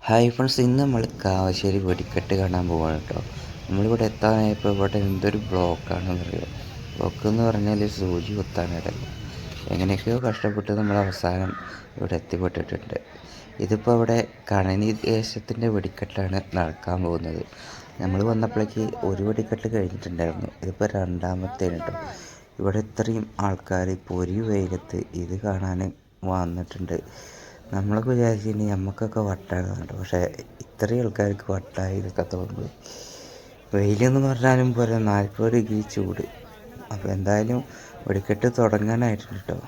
Hi friends, ഇന്ന് നമ്മൾ കാവശ്ശേരി വെടിക്കെട്ട് കാണാൻ പോവാണ് കേട്ടോ. നമ്മളിവിടെ എത്താനായപ്പോൾ ഇവിടെ എന്തൊരു ബ്ലോക്കാണെന്നറിയോ. ബ്ലോക്ക് എന്ന് പറഞ്ഞാൽ സൂചി കുത്താനിടല്ലോ. എങ്ങനെയൊക്കെയോ കഷ്ടപ്പെട്ട് നമ്മൾ അവസാനം ഇവിടെ എത്തിപ്പെട്ടിട്ടുണ്ട്. ഇതിപ്പോൾ ഇവിടെ കണനി ദേശത്തിൻ്റെ വെടിക്കെട്ടാണ് നടക്കാൻ പോകുന്നത്. നമ്മൾ വന്നപ്പോഴേക്ക് ഒരു വെടിക്കെട്ട് കഴിഞ്ഞിട്ടുണ്ടായിരുന്നു. ഇതിപ്പോൾ രണ്ടാമത്തേന് കേട്ടോ. ഇവിടെ ഇത്രയും ആൾക്കാർ പൊരി വെയിലത്ത് ഇത് കാണാൻ വന്നിട്ടുണ്ട്. നമ്മളൊക്കെ വിചാരിച്ചിനി നമുക്കൊക്കെ വട്ടാണ് കേട്ടോ. പക്ഷേ ഇത്രയും ആൾക്കാർക്ക് വട്ടായി എന്നൊക്കെ തോന്നുന്നത്. വെയിലെന്ന് പറഞ്ഞാലും പോലെ 40 ഡിഗ്രി ചൂട്. അപ്പോൾ എന്തായാലും വെടിക്കെട്ട് തുടങ്ങാനായിട്ടുണ്ട് കേട്ടോ.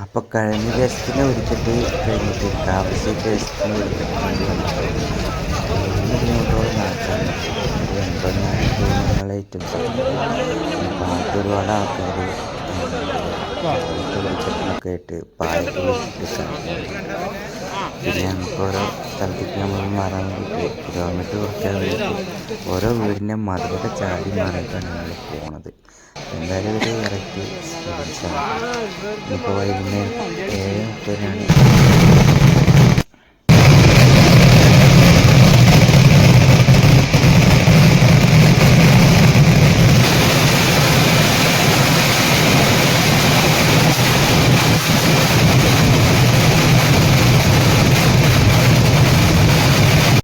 അപ്പോൾ കഴിഞ്ഞ ദിവസത്തിന് വെടിക്കെട്ട് കഴിഞ്ഞിട്ട് കാവശ്ശേരി ദിവസത്തിന് വെടിക്കെട്ട് വേണ്ടി വന്നിട്ട് 3 കിലോമീറ്ററോളം നടക്കാൻ ഒരു 80,000 തോന്നുന്നുള്ള ഐറ്റംസ്. പാട്ട് ഒരുപാട് ആൾക്കാർ വെടിക്കെട്ടിനൊക്കെ ആയിട്ട് പായൊക്കെ വെച്ചിട്ട് കളിക്കുന്നുണ്ട്. പിന്നെ നമുക്ക് ഓരോ സ്ഥലത്തേക്ക് നമ്മൾ മാറാൻ വേണ്ടിയിട്ട് കിലോമീറ്റർ കുറയ്ക്കാൻ വേണ്ടിയിട്ട് ഓരോ വീടിൻ്റെ മതിലൊക്കെ ചാടി മാറിയിട്ടാണ് നമ്മൾ പോണത്. എന്തായാലും ഒരു വെറൈറ്റി എക്സ്പീരിയൻസാണ്. ഇപ്പോൾ വൈകുന്നേരം 7:30